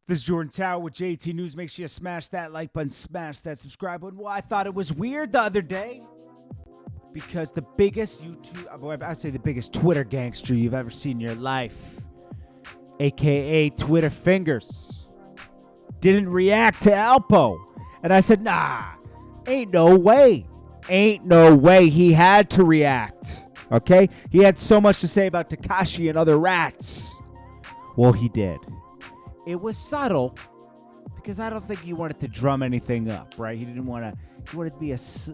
This is Jordan Tower with JT News. Make sure you smash that like button, smash that subscribe button. Well, I thought it was weird the other day because the biggest I'd say the biggest Twitter gangster you've ever seen in your life, a.k.a. Twitter Fingers, didn't react to Alpo. And I said, nah, ain't no way. Ain't no way. He had to react, okay? He had so much to say about Tekashi and other rats. Well, he did. It was subtle because I don't think he wanted to drum anything up, right? He didn't want to. He wanted to be this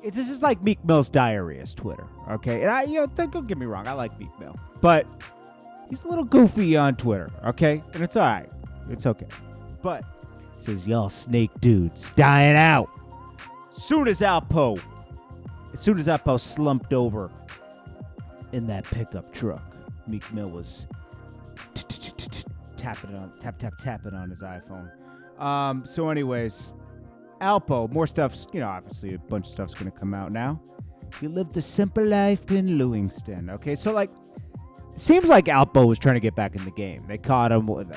is like Meek Mill's diarrhea's Twitter, okay? And don't get me wrong, I like Meek Mill, but he's a little goofy on Twitter, okay? And it's all right, it's okay. But he says, y'all snake dudes dying out. As soon as Alpo slumped over in that pickup truck, Meek Mill was tapping on his iPhone. So anyways, Alpo, more stuff's, obviously a bunch of stuff's going to come out now. He lived a simple life in Lewiston. Okay, so it seems like Alpo was trying to get back in the game. They caught him with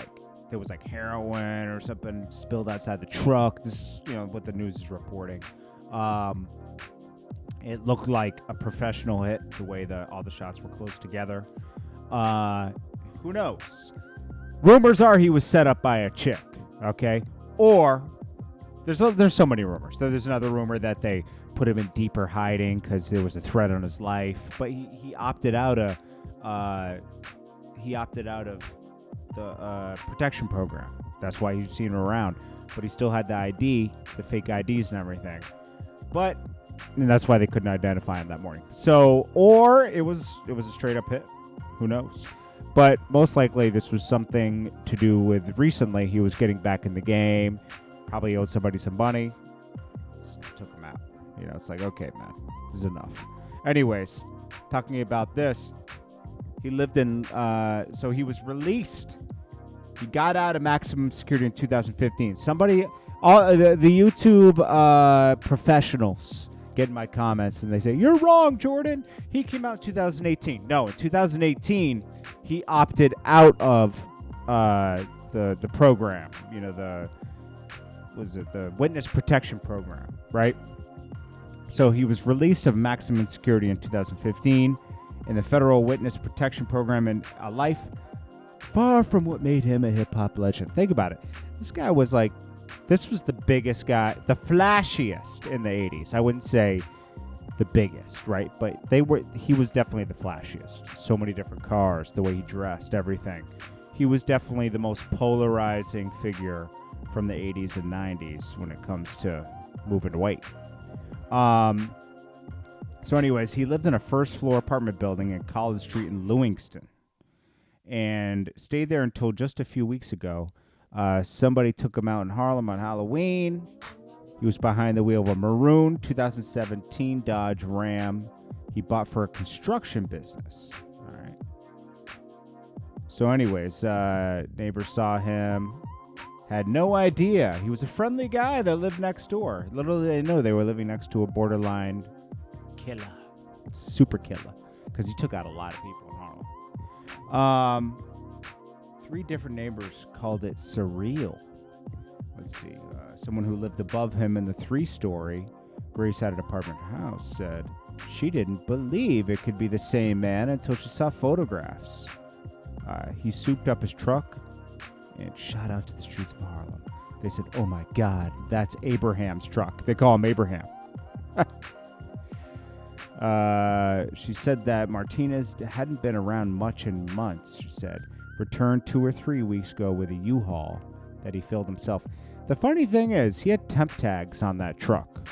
there was heroin or something spilled outside the truck. This is, what the news is reporting. It looked like a professional hit the way all the shots were close together. Who knows? Rumors are he was set up by a chick, okay? Or there's so many rumors. There's another rumor that they put him in deeper hiding because there was a threat on his life. But he opted out of the protection program. That's why you've seen him around. But he still had the ID, the fake IDs and everything. And that's why they couldn't identify him that morning. So, or it was a straight up hit. Who knows? But most likely this was something to do with recently he was getting back in the game, probably owed somebody some money, took him out. It's like, okay, man, this is enough. Anyways, talking about this, he lived in, so he was released. He got out of maximum security in 2015. The YouTube professionals get in my comments and they say, you're wrong, Jordan. He came out in 2018. No, in 2018, he opted out of the program. The witness protection program, right? So he was released of maximum security in 2015 in the federal witness protection program, and a life far from what made him a hip-hop legend. Think about it. This guy was this was the biggest guy, the flashiest in the 80s. I wouldn't say the biggest, right? But he was definitely the flashiest. So many different cars, the way he dressed, everything. He was definitely the most polarizing figure from the 80s and 90s when it comes to moving weight. So anyways, he lived in a first-floor apartment building in College Street in Lewiston and stayed there until just a few weeks ago. Somebody took him out in Harlem on Halloween. He was behind the wheel of a maroon 2017 Dodge Ram he bought for a construction business. All right. So anyways, neighbors saw him, had no idea. He was a friendly guy that lived next door. Little did they know they were living next to a borderline killer. Super killer. Because he took out a lot of people in Harlem. 3 different neighbors called it surreal. Let's see. Someone who lived above him in the 3-story gray-sided apartment house said she didn't believe it could be the same man until she saw photographs. He souped up his truck and shot out to the streets of Harlem. They said, oh my God, that's Abraham's truck. They call him Abraham. She said that Martinez hadn't been around much in months, she said. Returned 2 or 3 weeks ago with a U-Haul that he filled himself. The funny thing is, he had temp tags on that truck.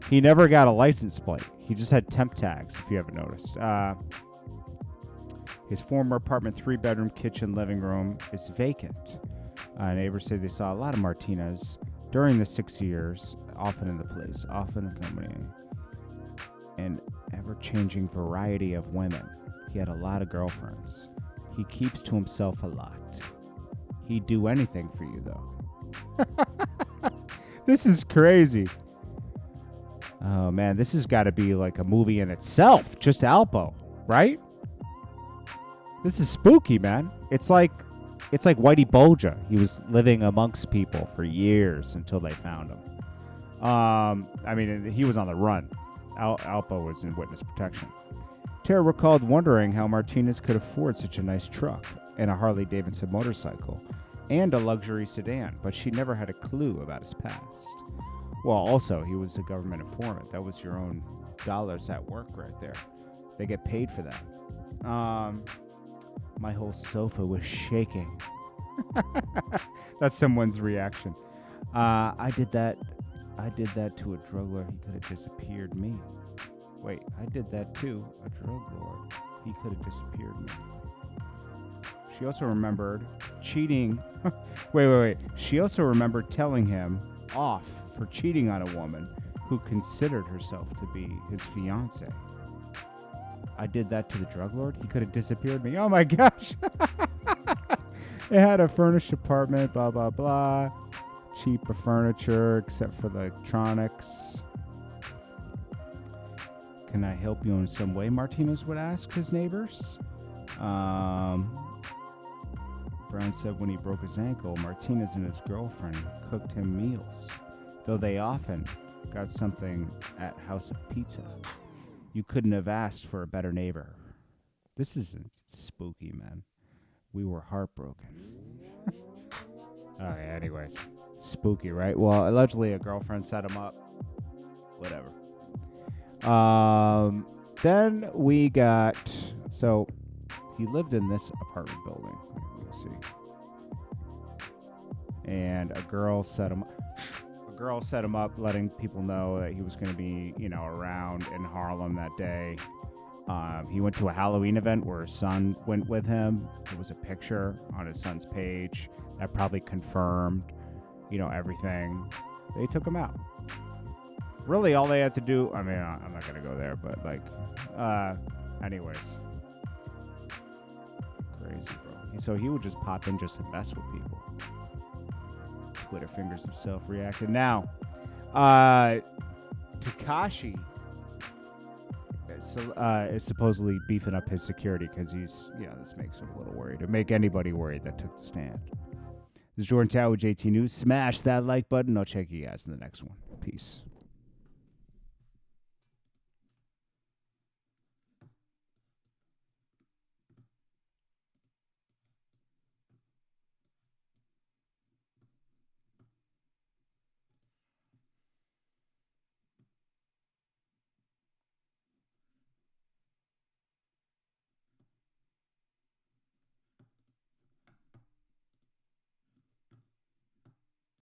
He never got a license plate. He just had temp tags, if you haven't noticed. His former apartment 3-bedroom kitchen living room is vacant. Neighbors say they saw a lot of Martinez during the 6 years, often in the place, often accompanying an ever-changing variety of women. He had a lot of girlfriends. He keeps to himself a lot. He'd do anything for you, though. This is crazy. Oh, man, this has got to be like a movie in itself. Just Alpo, right? This is spooky, man. It's like It's like Whitey Bulger. He was living amongst people for years until they found him. I mean, he was on the run. Alpo was in witness protection. Tara recalled wondering how Martinez could afford such a nice truck and a Harley-Davidson motorcycle and a luxury sedan, but she never had a clue about his past. Well, also, he was a government informant. That was your own dollars at work right there. They get paid for that. My whole sofa was shaking. That's someone's reaction. I did that to a drug lord. He could have disappeared me. Wait, I did that too. A drug lord. He could have disappeared me. She also remembered cheating. Wait. She also remembered telling him off for cheating on a woman who considered herself to be his fiance. I did that to the drug lord. He could have disappeared me. Oh my gosh. It had a furnished apartment, blah, blah, blah. Cheaper furniture, except for the electronics. Can I help you in some way? Martinez would ask his neighbors. Brown said when he broke his ankle, Martinez and his girlfriend cooked him meals, though they often got something at House of Pizza. You couldn't have asked for a better neighbor. This isn't spooky, man. We were heartbroken. Okay, anyways. Spooky, right? Well, allegedly a girlfriend set him up. Whatever. Then we got... So, he lived in this apartment building. Let's see. And a girl set him up, letting people know that he was going to be, around in Harlem that day. He went to a Halloween event where his son went with him. There was a picture on his son's page that probably confirmed, everything. They took him out. Really, all they had to do, I mean, I'm not going to go there, but anyways. Crazy, bro. So he would just pop in just to mess with people. Twitter fingers himself reacted. Now, Tekashi is supposedly beefing up his security because he's, this makes him a little worried. Or make anybody worried that took the stand. This is Jordan Tower with JT News. Smash that like button. I'll check you guys in the next one. Peace.